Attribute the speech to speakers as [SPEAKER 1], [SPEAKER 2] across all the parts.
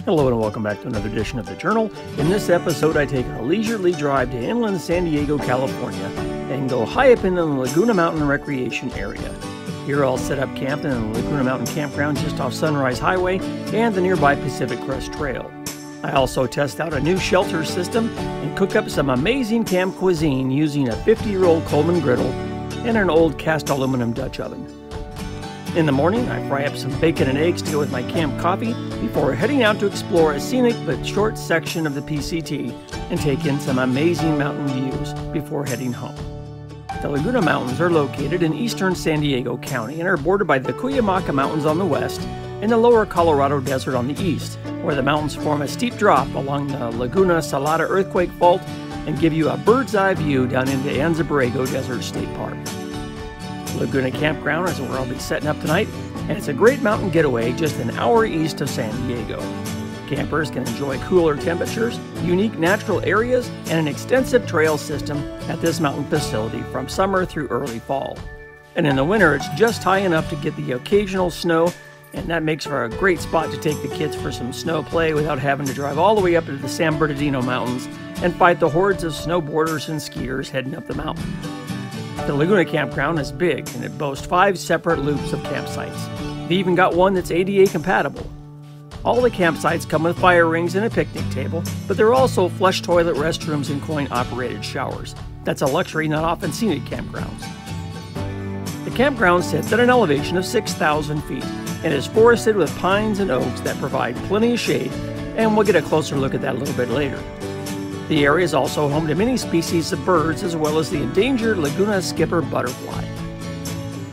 [SPEAKER 1] Hello and welcome back to another edition of the Journal. In this episode, I take a leisurely drive to inland San Diego, California, and go high up in the Laguna Mountain Recreation Area. Here I'll set up camp in the Laguna Mountain Campground just off Sunrise Highway and the nearby Pacific Crest Trail. I also test out a new shelter system and cook up some amazing camp cuisine using a 50-year-old Coleman griddle and an old cast aluminum Dutch oven. In the morning, I fry up some bacon and eggs to go with my camp coffee before heading out to explore a scenic but short section of the P.C.T. and take in some amazing mountain views before heading home. The Laguna Mountains are located in eastern San Diego County and are bordered by the Kwaaymii Mountains on the west and the lower Colorado Desert on the east, where the mountains form a steep drop along the Laguna Salada earthquake fault and give you a bird's eye view down into Anza Borrego Desert State Park. Laguna Campground is where I'll be setting up tonight, and it's a great mountain getaway just an hour east of San Diego. Campers can enjoy cooler temperatures, unique natural areas, and an extensive trail system at this mountain facility from summer through early fall. And in the winter, it's just high enough to get the occasional snow, and that makes for a great spot to take the kids for some snow play without having to drive all the way up into the San Bernardino Mountains and fight the hordes of snowboarders and skiers heading up the mountain. The Laguna Campground is big, and it boasts 5 separate loops of campsites. They even got one that's ADA compatible. All the campsites come with fire rings and a picnic table, but there are also flush toilet restrooms and coin-operated showers. That's a luxury not often seen at campgrounds. The campground sits at an elevation of 6,000 feet and is forested with pines and oaks that provide plenty of shade, and we'll get a closer look at that a little bit later. The area is also home to many species of birds as well as the endangered Laguna skipper butterfly.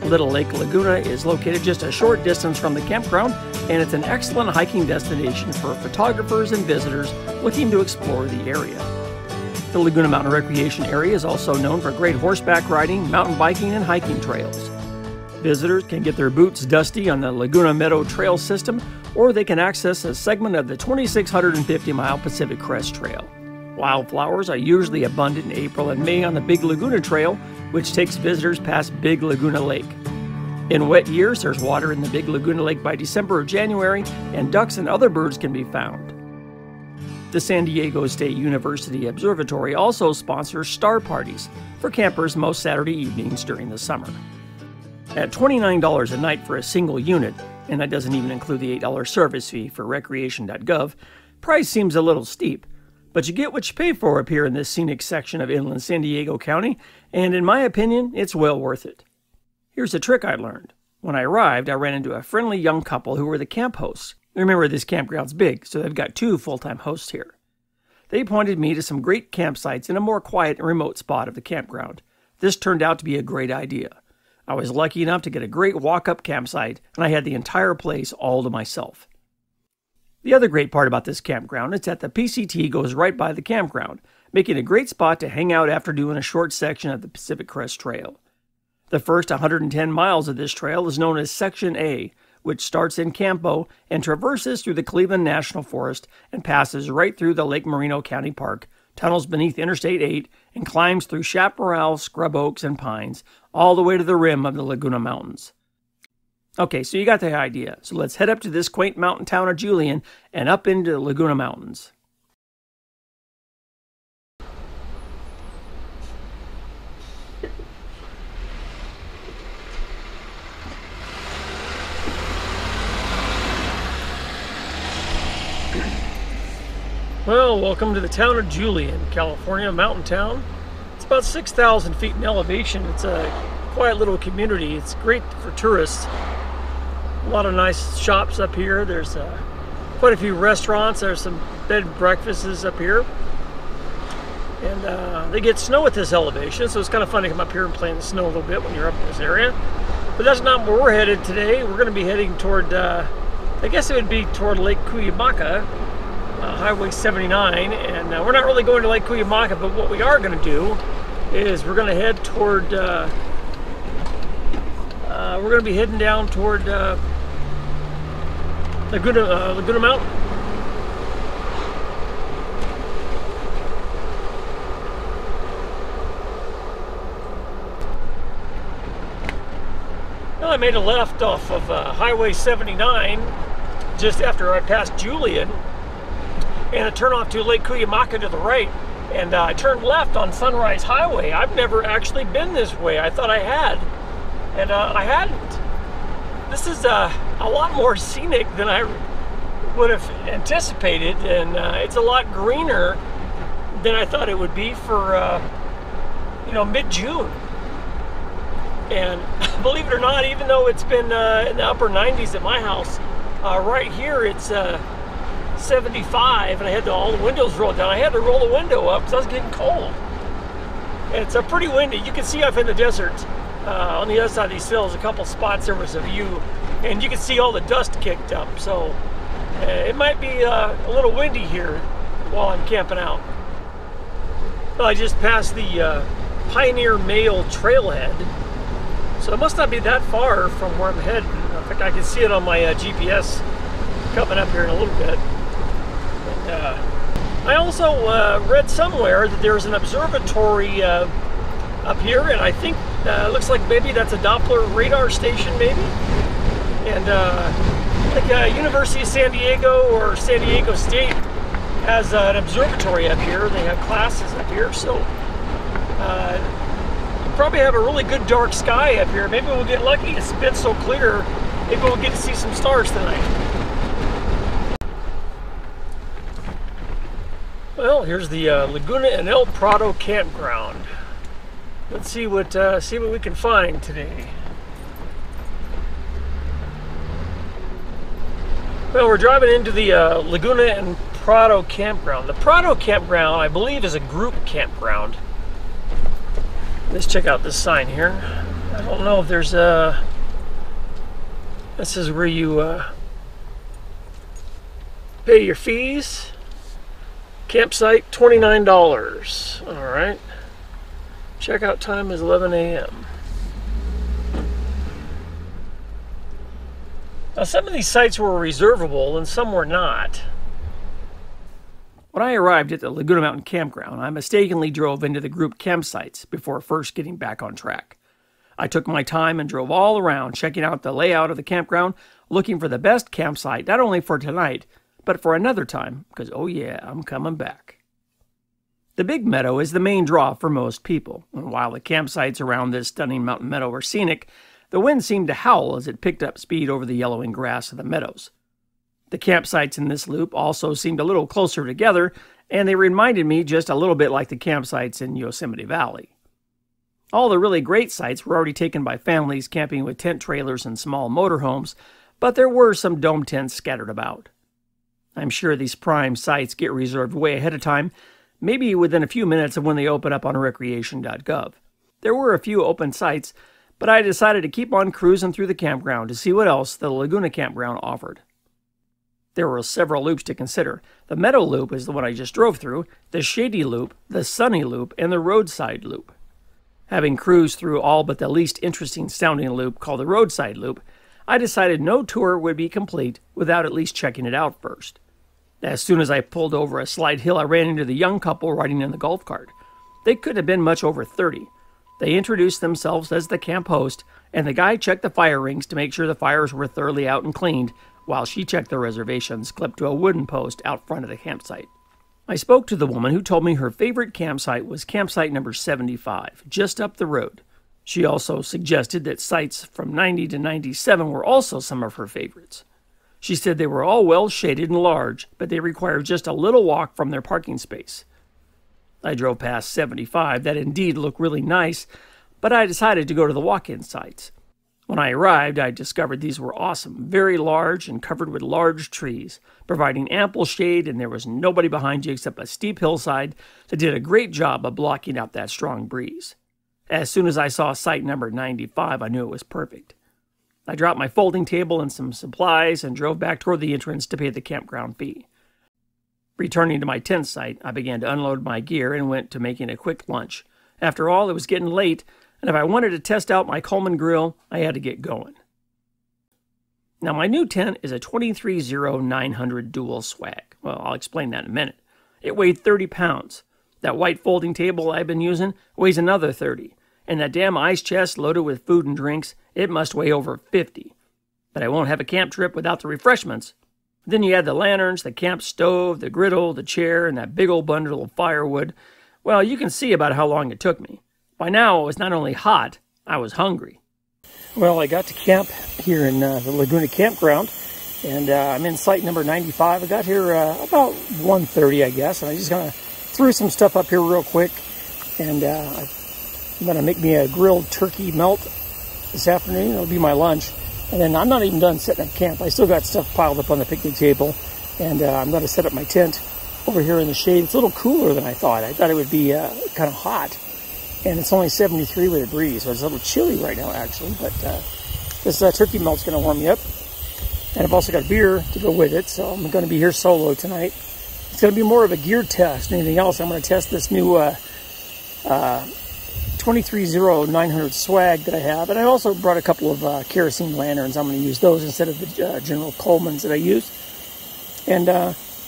[SPEAKER 1] Little Lake Laguna is located just a short distance from the campground, and it's an excellent hiking destination for photographers and visitors looking to explore the area. The Laguna Mountain Recreation Area is also known for great horseback riding, mountain biking, and hiking trails. Visitors can get their boots dusty on the Laguna Meadow Trail system, or they can access a segment of the 2,650-mile Pacific Crest Trail. Wildflowers are usually abundant in April and May on the Big Laguna Trail, which takes visitors past Big Laguna Lake. In wet years, there's water in the Big Laguna Lake by December or January, and ducks and other birds can be found. The San Diego State University Observatory also sponsors star parties for campers most Saturday evenings during the summer. At $29 a night for a single unit, and that doesn't even include the $8 service fee for recreation.gov, price seems a little steep. But you get what you pay for up here in this scenic section of inland San Diego County, and in my opinion, it's well worth it. Here's a trick I learned. When I arrived, I ran into a friendly young couple who were the camp hosts. Remember, this campground's big, so they've got 2 full-time hosts here. They pointed me to some great campsites in a more quiet and remote spot of the campground. This turned out to be a great idea. I was lucky enough to get a great walk-up campsite, and I had the entire place all to myself. The other great part about this campground is that the P.C.T. goes right by the campground, making a great spot to hang out after doing a short section of the Pacific Crest Trail. The first 110 miles of this trail is known as Section A, which starts in Campo and traverses through the Cleveland National Forest and passes right through the Lake Moreno County Park, tunnels beneath Interstate 8, and climbs through chaparral, scrub oaks, and pines, all the way to the rim of the Laguna Mountains. Okay, so you got the idea. So let's head up to this quaint mountain town of Julian and up into the Laguna Mountains. Well, welcome to the town of Julian, California, mountain town. It's about 6,000 feet in elevation. It's a quiet little community. It's great for tourists. A lot of nice shops up here. There's quite a few restaurants. There's some bed and breakfasts up here. And they get snow at this elevation, so it's kind of fun to come up here and play in the snow a little bit when you're up in this area. But that's not where we're headed today. We're going to be heading toward, I guess it would be toward Lake Kwaaymii, Highway 79. And we're not really going to Lake Kwaaymii, but what we are going to do is we're going to head toward, we're going to be heading down toward Laguna Mountain. Well, I made a left off of Highway 79 just after I passed Julian, and a turnoff to Lake Kwaaymii to the right. And I turned left on Sunrise Highway. I've never actually been this way. I thought I had, and I hadn't. This is a lot more scenic than I would have anticipated, and it's a lot greener than I thought it would be for, you know, mid-June. And believe it or not, even though it's been in the upper 90s at my house, right here it's 75, and I had all the windows rolled down. I had to roll the window up because I was getting cold. And it's pretty windy. You can see up in the desert, on the other side of these hills, a couple spots there was a view, and you can see all the dust kicked up. So it might be a little windy here while I'm camping out. Well, I just passed the Pioneer Mail Trailhead, so it must not be that far from where I'm heading. In fact, I can see it on my GPS coming up here in a little bit. I also read somewhere that there's an observatory up here, and I think it looks like maybe that's a Doppler radar station, maybe. And like University of San Diego or San Diego State has an observatory up here. They have classes up here, so you probably have a really good dark sky up here. Maybe we'll get lucky. It's been so clear. Maybe we'll get to see some stars tonight. Well, here's the Laguna and El Prado Campground. Let's see what we can find today. Well, we're driving into the Laguna and Prado Campground. The Prado Campground, I believe, is a group campground. Let's check out this sign here. I don't know if there's a... This is where you pay your fees. Campsite, $29. All right. Checkout time is 11 a.m. Now, some of these sites were reservable and some were not. When I arrived at the Laguna Mountain Campground, I mistakenly drove into the group campsites before first getting back on track. I took my time and drove all around, checking out the layout of the campground, looking for the best campsite, not only for tonight, but for another time, because, oh yeah, I'm coming back. The Big Meadow is the main draw for most people, and while the campsites around this stunning mountain meadow are scenic, the wind seemed to howl as it picked up speed over the yellowing grass of the meadows. The campsites in this loop also seemed a little closer together, and they reminded me just a little bit like the campsites in Yosemite Valley. All the really great sites were already taken by families camping with tent trailers and small motorhomes, but there were some dome tents scattered about. I'm sure these prime sites get reserved way ahead of time, maybe within a few minutes of when they open up on recreation.gov. There were a few open sites, but I decided to keep on cruising through the campground to see what else the Laguna Campground offered. There were several loops to consider. The Meadow Loop is the one I just drove through, the Shady Loop, the Sunny Loop, and the Roadside Loop. Having cruised through all but the least interesting sounding loop called the Roadside Loop, I decided no tour would be complete without at least checking it out first. As soon as I pulled over a slight hill, I ran into the young couple riding in the golf cart. They couldn't have been much over 30. They introduced themselves as the camp host, and the guy checked the fire rings to make sure the fires were thoroughly out and cleaned, while she checked the reservations clipped to a wooden post out front of the campsite. I spoke to the woman who told me her favorite campsite was campsite number 75, just up the road. She also suggested that sites from 90 to 97 were also some of her favorites. She said they were all well shaded and large, but they required just a little walk from their parking space. I drove past 75 that indeed looked really nice, but I decided to go to the walk-in sites. When I arrived, I discovered these were awesome, very large and covered with large trees, providing ample shade, and there was nobody behind you except a steep hillside that did a great job of blocking out that strong breeze. As soon as I saw site number 95, I knew it was perfect. I dropped my folding table and some supplies and drove back toward the entrance to pay the campground fee. Returning to my tent site, I began to unload my gear and went to making a quick lunch. After all, it was getting late, and if I wanted to test out my Coleman grill, I had to get going. Now, my new tent is a 230900 dual swag. Well, I'll explain that in a minute. It weighed 30 pounds. That white folding table I've been using weighs another 30. And that damn ice chest loaded with food and drinks, it must weigh over 50. But I won't have a camp trip without the refreshments. Then you add the lanterns, the camp stove, the griddle, the chair, and that big old bundle of firewood. Well, you can see about how long it took me. By now, it was not only hot, I was hungry. Well, I got to camp here in the Laguna Campground, and I'm in site number 95. I got here about 1:30, I guess, and I just kind of threw some stuff up here real quick, and I'm going to make me a grilled turkey melt this afternoon. It'll be my lunch. And then I'm not even done setting up camp. I still got stuff piled up on the picnic table, and I'm going to set up my tent over here in the shade. It's a little cooler than I thought. I thought it would be kind of hot, and it's only 73 with a breeze, so it's a little chilly right now, actually. But this turkey melt's going to warm me up, and I've also got beer to go with it, so I'm going to be here solo tonight. It's going to be more of a gear test than anything else. I'm going to test this new 230900 swag that I have, and I also brought a couple of kerosene lanterns. I'm going to use those instead of the general Coleman's that I use, and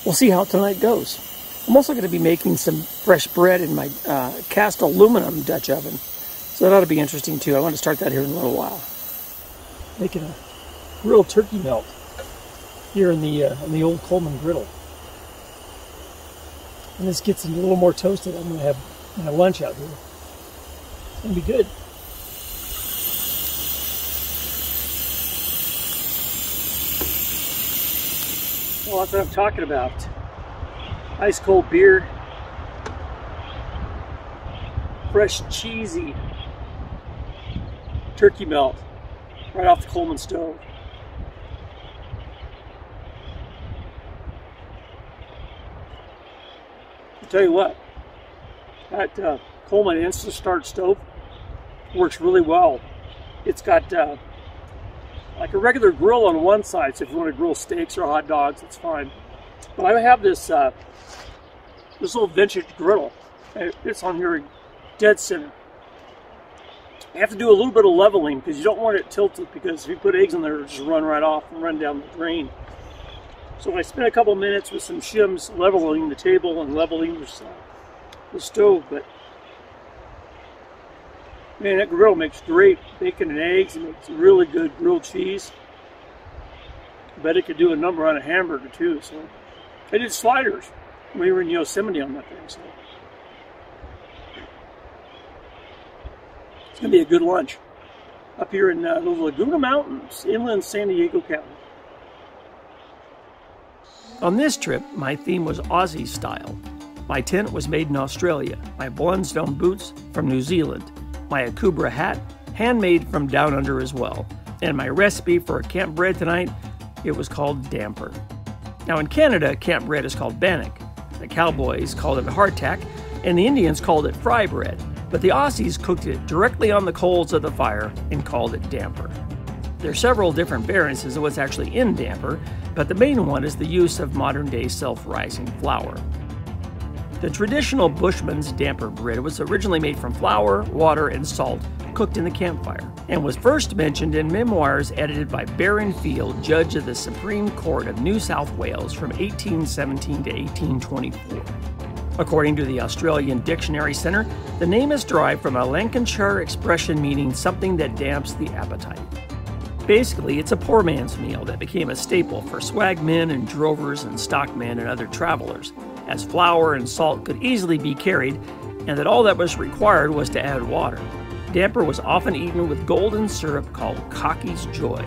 [SPEAKER 1] we'll see how tonight goes. I'm also going to be making some fresh bread in my cast aluminum Dutch oven, so that ought to be interesting too. I want to start that here in a little while. Making a grilled turkey melt here in the old Coleman griddle, and this gets a little more toasted. I'm going to have my lunch out here. It's going to be good. Well, that's what I'm talking about. Ice cold beer. Fresh, cheesy turkey melt right off the Coleman stove. I'll tell you what, that Coleman Instant Start stove works really well. It's got like a regular grill on one side, so if you want to grill steaks or hot dogs, it's fine. But I have this this little vintage griddle. It's on here dead center. You have to do a little bit of leveling because you don't want it tilted, because if you put eggs in there, it'll just run right off and run down the drain. So I spent a couple minutes with some shims leveling the table and leveling the stove, but man, that griddle makes great bacon and eggs. It makes really good grilled cheese. I bet it could do a number on a hamburger too. So I did sliders when we were in Yosemite on that thing. So it's gonna be a good lunch up here in the Laguna Mountains, inland San Diego County. On this trip, my theme was Aussie style. My tent was made in Australia, my Blundstone boots from New Zealand, my Akubra hat, handmade from down under as well, and my recipe for a camp bread tonight, it was called damper. Now in Canada, camp bread is called bannock. The cowboys called it hardtack, and the Indians called it fry bread, but the Aussies cooked it directly on the coals of the fire and called it damper. There are several different variances of what's actually in damper, but the main one is the use of modern-day self-rising flour. The traditional Bushman's damper bread was originally made from flour, water, and salt cooked in the campfire, and was first mentioned in memoirs edited by Baron Field, Judge of the Supreme Court of New South Wales from 1817 to 1824. According to the Australian Dictionary Centre, the name is derived from a Lancashire expression meaning something that damps the appetite. Basically, it's a poor man's meal that became a staple for swagmen and drovers and stockmen and other travelers, as flour and salt could easily be carried, and that all that was required was to add water. Damper was often eaten with golden syrup called Cocky's Joy.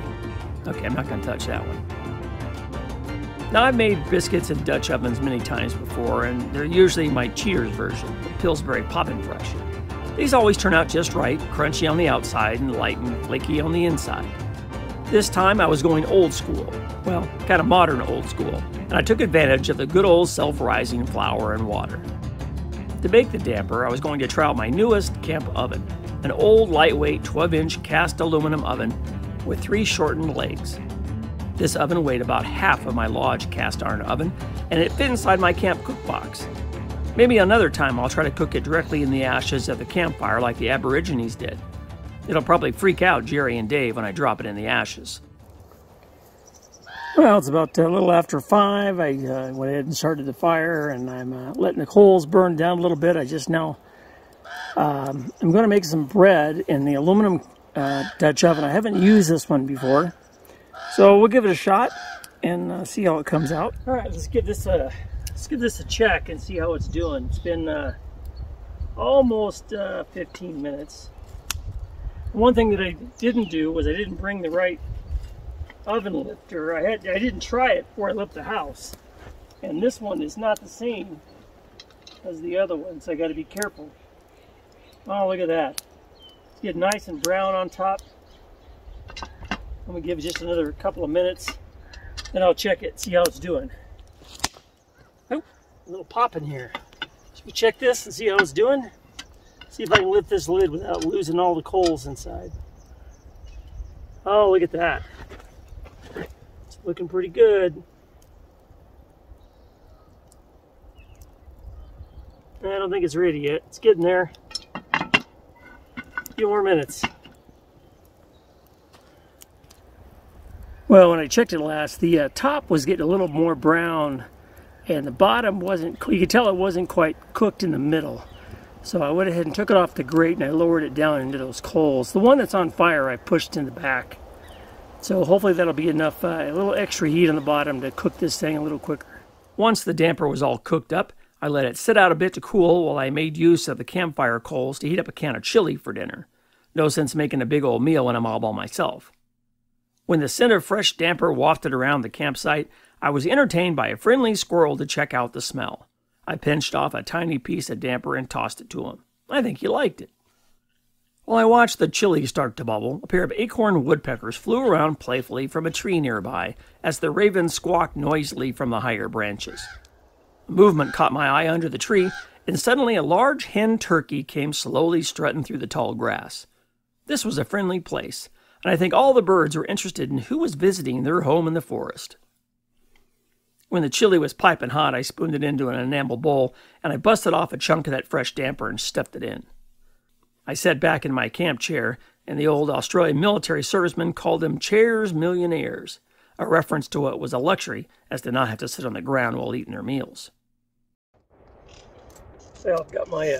[SPEAKER 1] Okay, I'm not going to touch that one. Now, I've made biscuits in Dutch ovens many times before, and they're usually my Cheaters version, the Pillsbury Poppin' Fresh. These always turn out just right, crunchy on the outside and light and flaky on the inside. This time I was going old school, well, kind of modern old school, and I took advantage of the good old self-rising flour and water. To bake the damper, I was going to try out my newest camp oven, an old lightweight 12-inch cast aluminum oven with 3 shortened legs. This oven weighed about half of my Lodge cast iron oven, and it fit inside my camp cook box. Maybe another time I'll try to cook it directly in the ashes of the campfire like the Aborigines did. It'll probably freak out Jerry and Dave when I drop it in the ashes. Well, it's about a little after 5. I went ahead and started the fire, and I'm letting the coals burn down a little bit. I just now, I'm going to make some bread in the aluminum Dutch oven. I haven't used this one before, so we'll give it a shot. and see how it comes out. All right, let's give this a check and see how it's doing. It's been almost 15 minutes. One thing that I didn't do was I didn't bring the right oven lifter. I didn't try it before I left the house, and this one is not the same as the other one, so I got to be careful. Oh, look at that! It's getting nice and brown on top. I'm gonna give it just another couple of minutes, then I'll check it, see how it's doing. Oh, a little pop in here. Should we check this and see how it's doing? See if I can lift this lid without losing all the coals inside. Oh, look at that. It's looking pretty good. I don't think it's ready yet. It's getting there. A few more minutes. Well, when I checked it last, the top was getting a little more brown, and the bottom wasn't, you could tell it wasn't quite cooked in the middle. So I went ahead and took it off the grate and I lowered it down into those coals. The one that's on fire I pushed in the back. So hopefully that'll be enough, a little extra heat on the bottom to cook this thing a little quicker. Once the damper was all cooked up, I let it sit out a bit to cool while I made use of the campfire coals to heat up a can of chili for dinner. No sense making a big old meal when I'm all by myself. When the scent of fresh damper wafted around the campsite, I was entertained by a friendly squirrel to check out the smell. I pinched off a tiny piece of damper and tossed it to him. I think he liked it. While I watched the chili start to bubble, a pair of acorn woodpeckers flew around playfully from a tree nearby as the ravens squawked noisily from the higher branches. A movement caught my eye under the tree, and suddenly a large hen turkey came slowly strutting through the tall grass. This was a friendly place, and I think all the birds were interested in who was visiting their home in the forest. When the chili was piping hot, I spooned it into an enamel bowl, and I busted off a chunk of that fresh damper and stuffed it in. I sat back in my camp chair, and the old Australian military servicemen called them chairs millionaires, a reference to what was a luxury, as to not have to sit on the ground while eating their meals. So I've got my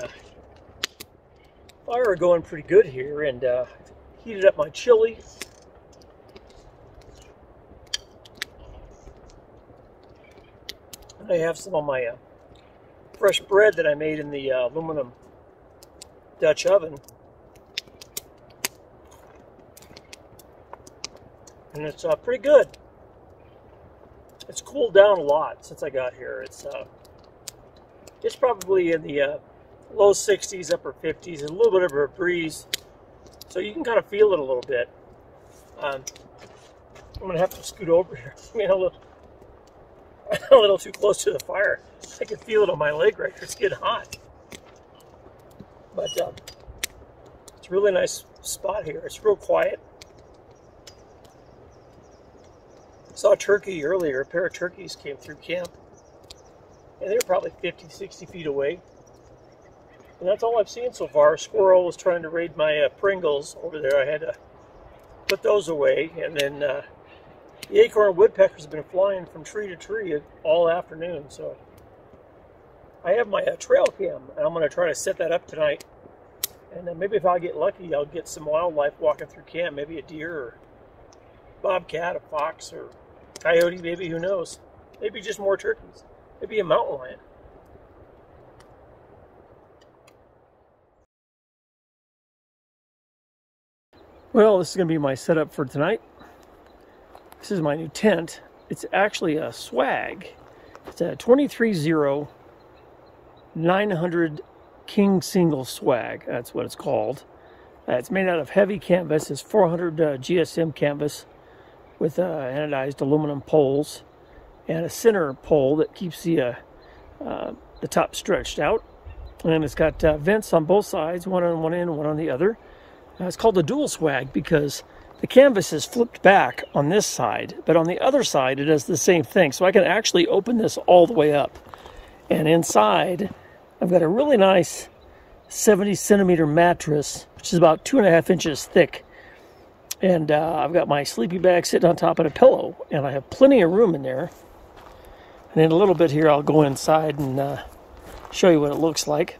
[SPEAKER 1] fire going pretty good here, and heated up my chili. I have some of my fresh bread that I made in the aluminum Dutch oven. And it's pretty good. It's cooled down a lot since I got here. It's probably in the low 60s, upper 50s, and a little bit of a breeze. So you can kind of feel it a little bit. I'm going to have to scoot over here. I mean, a little too close to the fire. I can feel it on my leg right here. It's getting hot. But it's a really nice spot here. It's real quiet. I saw a turkey earlier. A pair of turkeys came through camp. And they were probably 50, 60 feet away. And that's all I've seen so far. A squirrel was trying to raid my Pringles over there. I had to put those away. And then the acorn woodpeckers have been flying from tree to tree all afternoon. So I have my trail cam, and I'm going to try to set that up tonight. And then maybe if I get lucky, I'll get some wildlife walking through camp. Maybe a deer or bobcat, a fox, or coyote, maybe, who knows. Maybe just more turkeys. Maybe a mountain lion. Well, this is going to be my setup for tonight. This is my new tent. It's actually a swag. It's a 23-0 900 King Single Swag. That's what it's called. It's made out of heavy canvas. It's 400 GSM canvas with anodized aluminum poles and a center pole that keeps the top stretched out. And it's got vents on both sides, one on one end and one on the other. It's called a dual swag because the canvas is flipped back on this side, but on the other side it does the same thing. So I can actually open this all the way up. And inside, I've got a really nice 70 centimeter mattress, which is about 2.5 inches thick. And I've got my sleeping bag sitting on top of a pillow, and I have plenty of room in there. And in a little bit here, I'll go inside and show you what it looks like.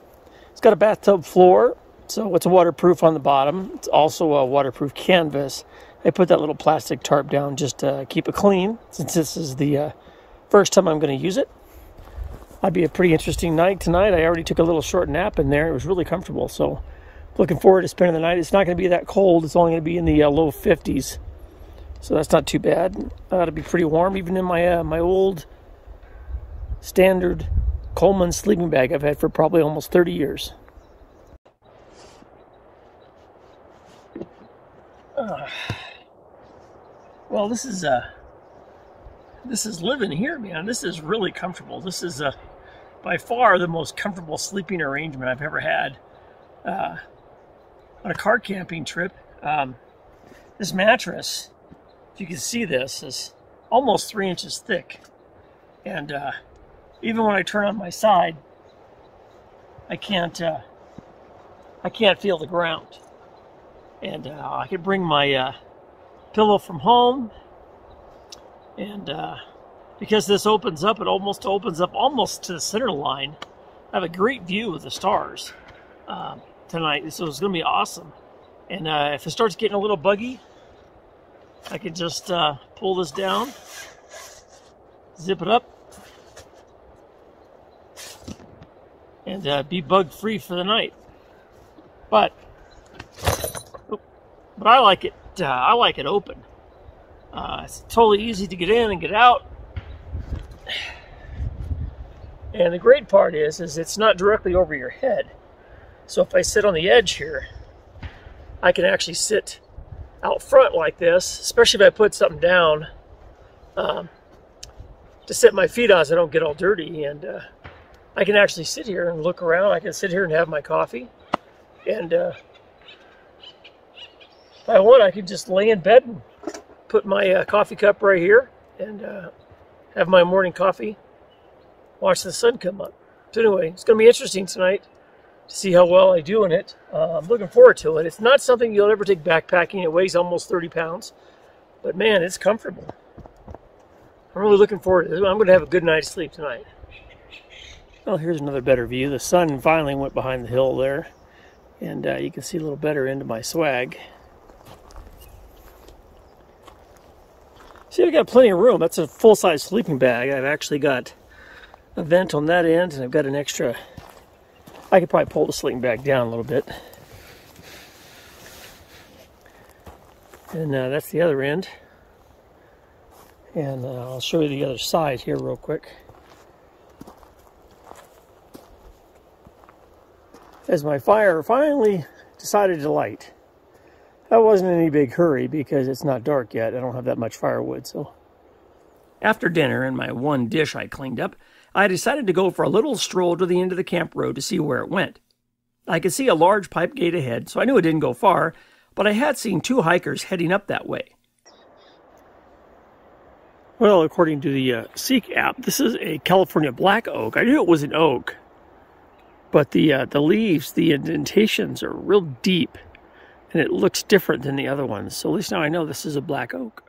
[SPEAKER 1] It's got a bathtub floor. So it's waterproof on the bottom. It's also a waterproof canvas. I put that little plastic tarp down just to keep it clean, since this is the first time I'm going to use it. That'd be a pretty interesting night tonight. I already took a little short nap in there. It was really comfortable, so looking forward to spending the night. It's not going to be that cold. It's only going to be in the low 50s, so that's not too bad. It'll be pretty warm, even in my my old standard Coleman sleeping bag I've had for probably almost 30 years. Well, this is living here, man. This is really comfortable. This is by far the most comfortable sleeping arrangement I've ever had on a car camping trip. This mattress, if you can see this, is almost 3 inches thick, and even when I turn on my side, I can't feel the ground. And I can bring my pillow from home, and because this opens up, it almost opens up almost to the center line. I have a great view of the stars tonight, so it's going to be awesome. And if it starts getting a little buggy, I can just pull this down, zip it up, and be bug free for the night. But I like it. I like it open. It's totally easy to get in and get out. And the great part is it's not directly over your head. So if I sit on the edge here, I can actually sit out front like this, especially if I put something down to sit my feet on so I don't get all dirty. And I can actually sit here and look around. I can sit here and have my coffee. And if I want, I could just lay in bed and put my coffee cup right here and have my morning coffee, watch the sun come up. So anyway, it's going to be interesting tonight to see how well I do in it. I'm looking forward to it. It's not something you'll ever take backpacking. It weighs almost 30 pounds. But man, it's comfortable. I'm really looking forward to it. I'm going to have a good night's sleep tonight. Well, here's another better view. The sun finally went behind the hill there. And you can see a little better into my swag. See, I've got plenty of room. That's a full-size sleeping bag. I've actually got a vent on that end, and I've got an extra. I could probably pull the sleeping bag down a little bit. And that's the other end. And I'll show you the other side here real quick. As my fire finally decided to light. That wasn't any big hurry because it's not dark yet. I don't have that much firewood, so. After dinner and my one dish I cleaned up, I decided to go for a little stroll to the end of the camp road to see where it went. I could see a large pipe gate ahead, so I knew it didn't go far, but I had seen 2 hikers heading up that way. Well, according to the Seek app, this is a California black oak. I knew it was an oak, but the leaves, the indentations are real deep. And it looks different than the other ones, so at least now I know this is a black oak.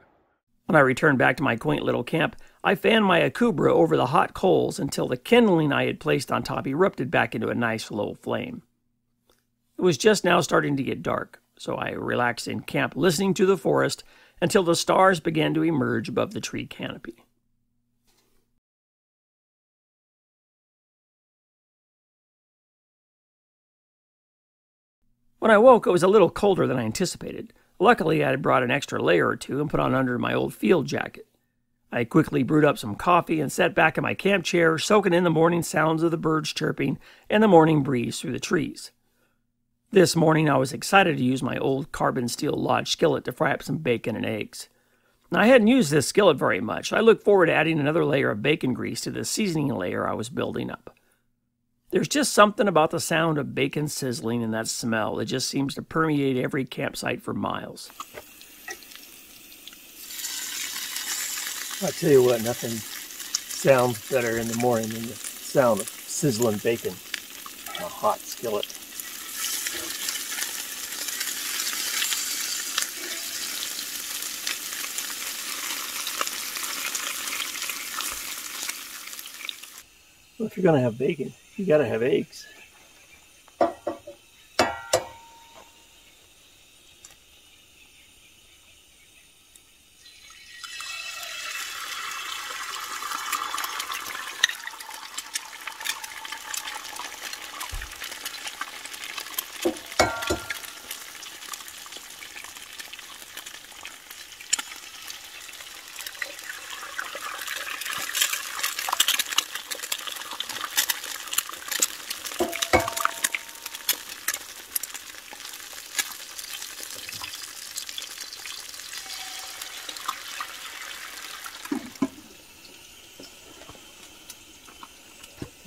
[SPEAKER 1] When I returned back to my quaint little camp, I fanned my akubra over the hot coals until the kindling I had placed on top erupted back into a nice low flame. It was just now starting to get dark, so I relaxed in camp listening to the forest until the stars began to emerge above the tree canopy. When I woke, it was a little colder than I anticipated. Luckily, I had brought an extra layer or two and put on under my old field jacket. I quickly brewed up some coffee and sat back in my camp chair, soaking in the morning sounds of the birds chirping and the morning breeze through the trees. This morning, I was excited to use my old carbon steel lodge skillet to fry up some bacon and eggs. Now, I hadn't used this skillet very much, so I looked forward to adding another layer of bacon grease to the seasoning layer I was building up. There's just something about the sound of bacon sizzling and that smell that just seems to permeate every campsite for miles. I'll tell you what, nothing sounds better in the morning than the sound of sizzling bacon on a hot skillet. Well, if you're going to have bacon, you got to have eggs.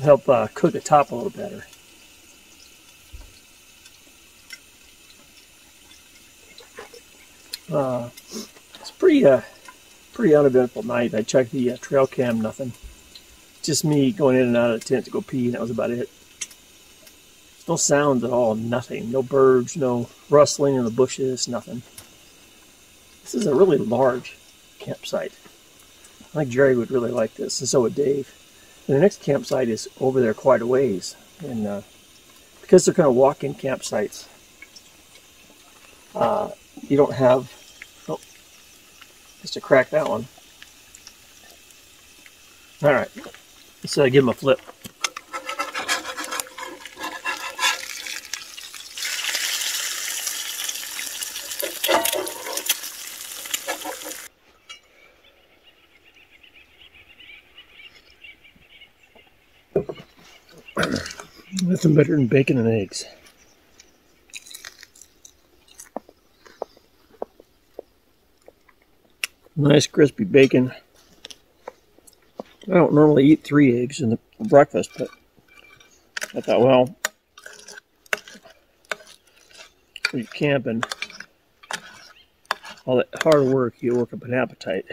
[SPEAKER 1] help cook the top a little better. It's pretty uneventful night. I checked the trail cam, nothing. Just me going in and out of the tent to go pee, and that was about it. No sounds at all, nothing. No birds, no rustling in the bushes, nothing. This is a really large campsite. I think Jerry would really like this, and so would Dave. And the next campsite is over there quite a ways. And because they're kind of walk-in campsites, you don't have, oh, just to crack that one. All right, let's give him a flip. Nothing better than bacon and eggs. Nice crispy bacon. I don't normally eat 3 eggs in the breakfast, but I thought, well, when you're camping, all that hard work, you work up an appetite.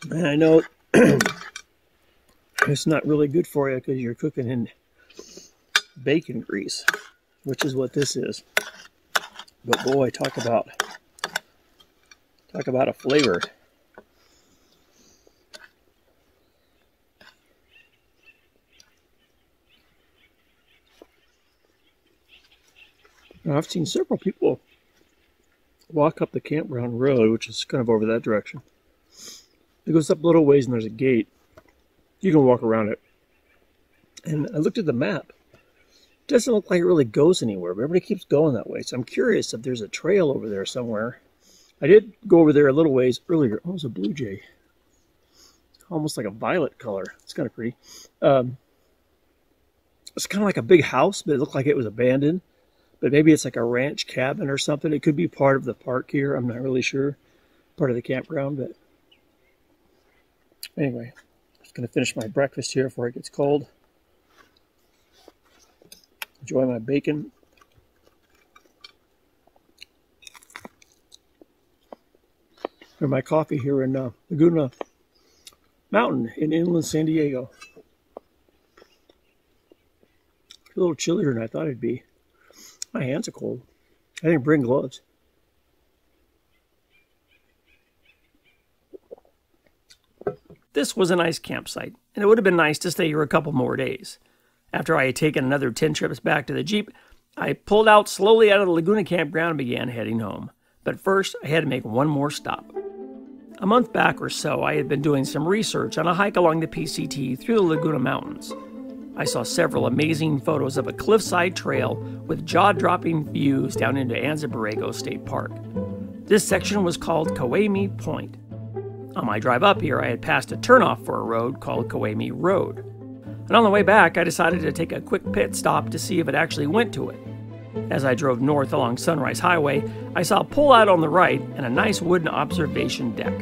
[SPEAKER 1] And I know it's not really good for you because you're cooking in bacon grease, which is what this is. But boy, talk about a flavor. Now, I've seen several people walk up the campground road, which is kind of over that direction. It goes up a little ways and there's a gate. You can walk around it. And I looked at the map. It doesn't look like it really goes anywhere, but everybody keeps going that way. So I'm curious if there's a trail over there somewhere. I did go over there a little ways earlier. Oh, it was a blue jay. It's almost like a violet color. It's kind of pretty. It's kind of like a big house, but it looked like it was abandoned. But maybe it's like a ranch cabin or something. It could be part of the park here. I'm not really sure. Part of the campground, but anyway, I'm just going to finish my breakfast here before it gets cold. Enjoy my bacon. And my coffee here in Laguna Mountain in inland San Diego. It's a little chillier than I thought it'd be. My hands are cold. I didn't bring gloves. This was a nice campsite, and it would have been nice to stay here a couple more days. After I had taken another 10 trips back to the Jeep, I pulled out slowly out of the Laguna Campground and began heading home. But first, I had to make one more stop. A month back or so, I had been doing some research on a hike along the P.C.T. through the Laguna Mountains. I saw several amazing photos of a cliffside trail with jaw-dropping views down into Anza Borrego State Park. This section was called Kwaaymii Point. On my drive up here, I had passed a turnoff for a road called Kwaaymii Road. And on the way back, I decided to take a quick pit stop to see if it actually went to it. As I drove north along Sunrise Highway, I saw a pull-out on the right and a nice wooden observation deck.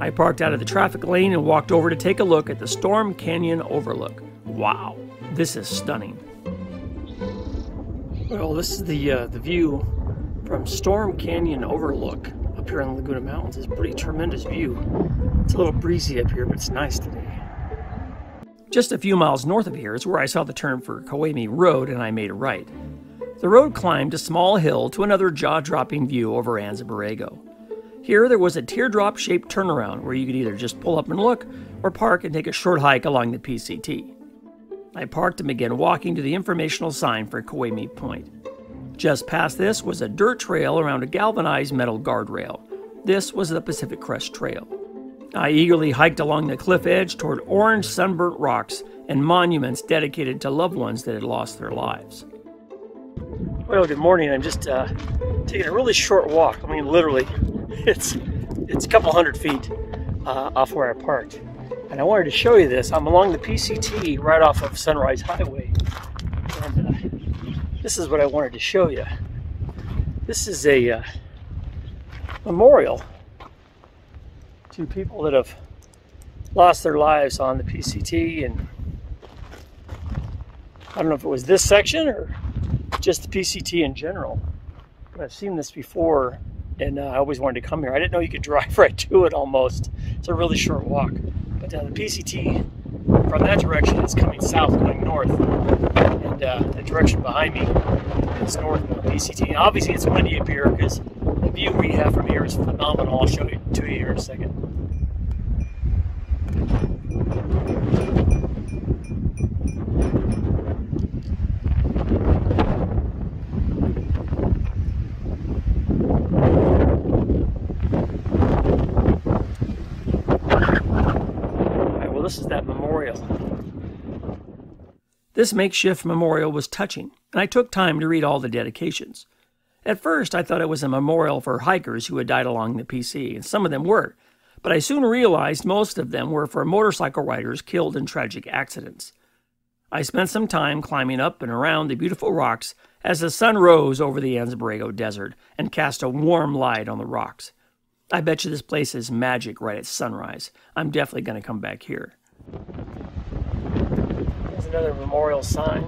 [SPEAKER 1] I parked out of the traffic lane and walked over to take a look at the Storm Canyon Overlook. Wow, this is stunning. Well, this is the view from Storm Canyon Overlook up here in the Laguna Mountains. It's a pretty tremendous view. It's a little breezy up here, but it's nice today. Just a few miles north of here is where I saw the turn for Kwaaymii Road, and I made a right. The road climbed a small hill to another jaw-dropping view over Anza Borrego. Here there was a teardrop-shaped turnaround where you could either just pull up and look, or park and take a short hike along the P.C.T. I parked and began walking to the informational sign for Kwaaymii Point. Just past this was a dirt trail around a galvanized metal guardrail. This was the Pacific Crest Trail. I eagerly hiked along the cliff edge toward orange sunburnt rocks and monuments dedicated to loved ones that had lost their lives. Well, good morning. I'm just taking a really short walk. I mean, literally, it's a couple hundred feet off where I parked. And I wanted to show you this. I'm along the P.C.T. right off of Sunrise Highway. And this is what I wanted to show you. This is a memorial to people that have lost their lives on the P.C.T. and I don't know if it was this section or just the P.C.T. in general. But I've seen this before, and I always wanted to come here. I didn't know you could drive right to it almost. It's a really short walk. But the P.C.T. from that direction is coming south, going north. And the direction behind me is north of the P.C.T. And obviously it's windy up here because the view we have from here is phenomenal. I'll show it to you here in a second. This is that memorial. This makeshift memorial was touching, and I took time to read all the dedications. At first, I thought it was a memorial for hikers who had died along the PC, and some of them were, but I soon realized most of them were for motorcycle riders killed in tragic accidents. I spent some time climbing up and around the beautiful rocks as the sun rose over the Anza-Borrego Desert and cast a warm light on the rocks. I bet you this place is magic right at sunrise. I'm definitely going to come back here. There's another memorial sign.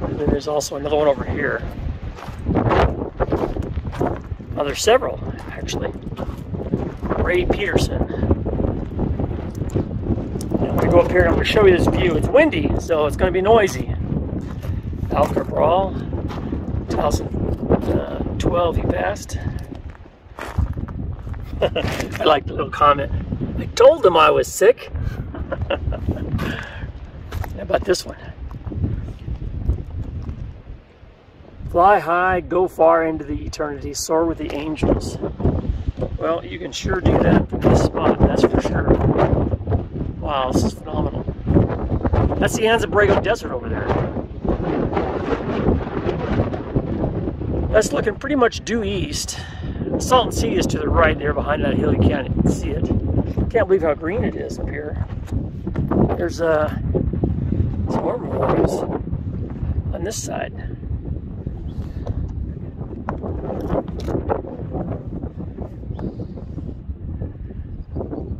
[SPEAKER 1] And then there's also another one over here. Oh, there's several, actually. Ray Peterson. Now, I'm going to go up here and I'm going to show you this view. It's windy, so it's going to be noisy. Al Cabral, 2012 he passed. I like the little comment. I told them I was sick. How about this one? Fly high, go far into the eternity, soar with the angels. Well, you can sure do that from this spot, that's for sure. Wow, this is phenomenal. That's the Anza-Borrego Desert over there. That's looking pretty much due east. Salton Sea is to the right there behind that hill. You can't see it. Can't believe how green it is up here. There's some more memorials on this side.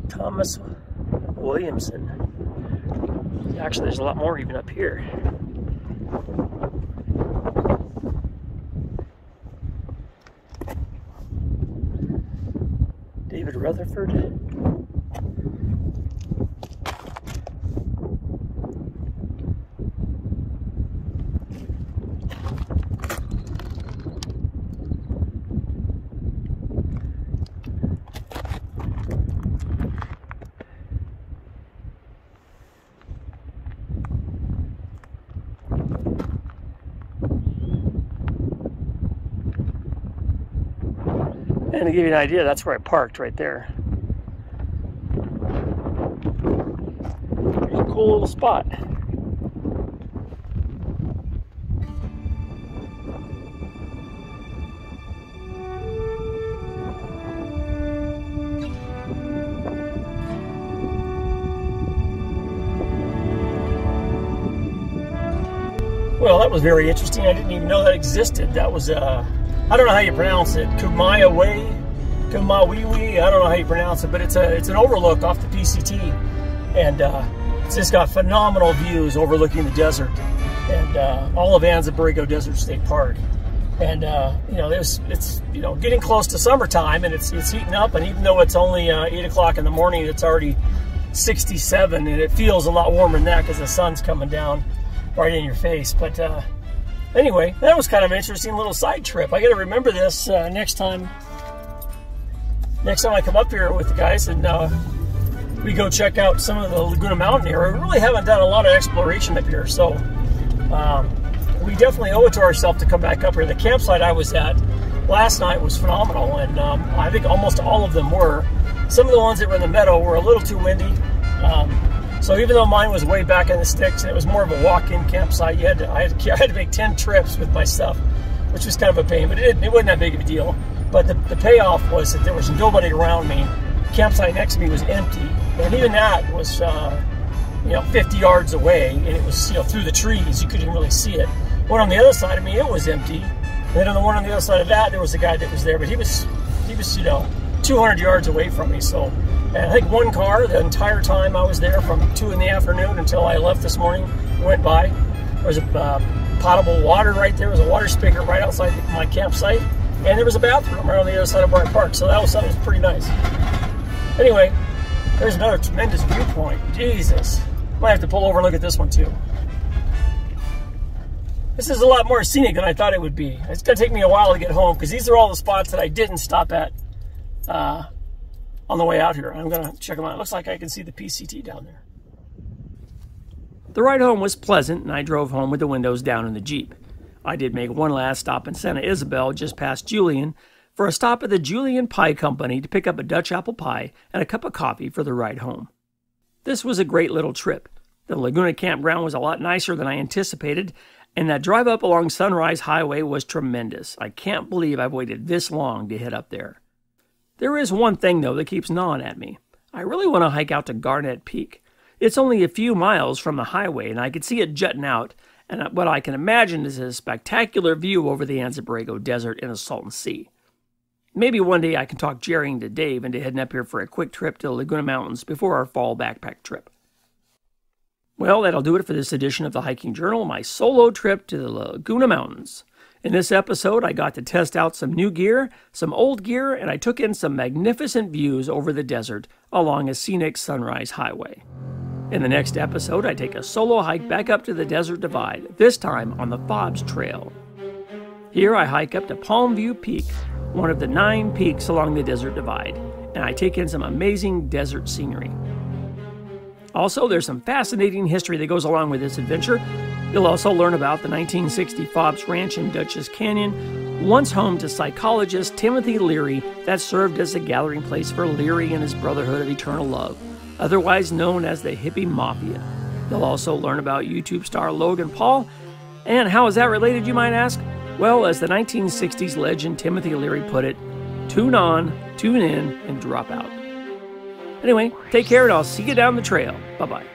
[SPEAKER 1] Thomas Williamson. Actually, there's a lot more even up here. David Rutherford. And to give you an idea, that's where I parked, right there. There's a cool little spot. Well, that was very interesting. I didn't even know that existed. That was I don't know how you pronounce it. Kwaaymii, I don't know how you pronounce it, but it's an overlook off the P.C.T. and it's just got phenomenal views overlooking the desert and all of Anza-Borrego Desert State Park. And you know, it's you know, getting close to summertime, and it's heating up. And even though it's only 8 o'clock in the morning, it's already 67, and it feels a lot warmer than that because the sun's coming down right in your face. But anyway, that was kind of an interesting little side trip. I got to remember this next time I come up here with the guys and we go check out some of the Laguna Mountain area. We really haven't done a lot of exploration up here, so we definitely owe it to ourselves to come back up here. The campsite I was at last night was phenomenal, and I think almost all of them were. Some of the ones that were in the meadow were a little too windy. So even though mine was way back in the sticks and it was more of a walk-in campsite, I had to make 10 trips with my stuff, which was kind of a pain, but it wasn't that big of a deal. But the payoff was that there was nobody around me. The campsite next to me was empty, and even that was you know, 50 yards away, and it was, you know, through the trees. You couldn't really see it. But on the other side of me, it was empty, And then on the one on the other side of that, there was a guy that was there, but he was 200 yards away from me. So, and I think one car the entire time I was there from 2 in the afternoon until I left this morning went by. There was a potable water right there. There was a water spigot right outside my campsite, and there was a bathroom right on the other side of where I parked. So that was pretty nice. Anyway, there's another tremendous viewpoint. Jesus, might have to pull over and look at this one too. This is a lot more scenic than I thought it would be. It's going to take me a while to get home because these are all the spots that I didn't stop at on the way out here. I'm going to check them out. It looks like I can see the P.C.T. down there. The ride home was pleasant, and I drove home with the windows down in the Jeep. I did make one last stop in Santa Isabel, just past Julian, for a stop at the Julian Pie Company to pick up a Dutch apple pie and a cup of coffee for the ride home. This was a great little trip. The Laguna Campground was a lot nicer than I anticipated, and that drive up along Sunrise Highway was tremendous. I can't believe I've waited this long to hit up there. There is one thing, though, that keeps gnawing at me. I really want to hike out to Garnet Peak. It's only a few miles from the highway, and I could see it jutting out, and what I can imagine is a spectacular view over the Anza-Borrego Desert and the Salton Sea. Maybe one day I can talk Jerry into Dave into heading up here for a quick trip to the Laguna Mountains before our fall backpack trip. Well, that'll do it for this edition of the Hiking Journal, my solo trip to the Laguna Mountains. In this episode, I got to test out some new gear, some old gear, and I took in some magnificent views over the desert along a scenic Sunrise Highway. In the next episode, I take a solo hike back up to the Desert Divide, this time on the Fobbs Trail. Here I hike up to Palm View Peak, one of the 9 peaks along the Desert Divide, and I take in some amazing desert scenery. Also, there's some fascinating history that goes along with this adventure. You'll also learn about the 1960 Fobbs Ranch in Dutchess Canyon, once home to psychologist Timothy Leary, that served as a gathering place for Leary and his Brotherhood of Eternal Love, otherwise known as the Hippie Mafia. You'll also learn about YouTube star Logan Paul. And how is that related, you might ask? Well, as the 1960s legend Timothy Leary put it, tune on, tune in, and drop out. Anyway, take care and I'll see you down the trail. Bye-bye.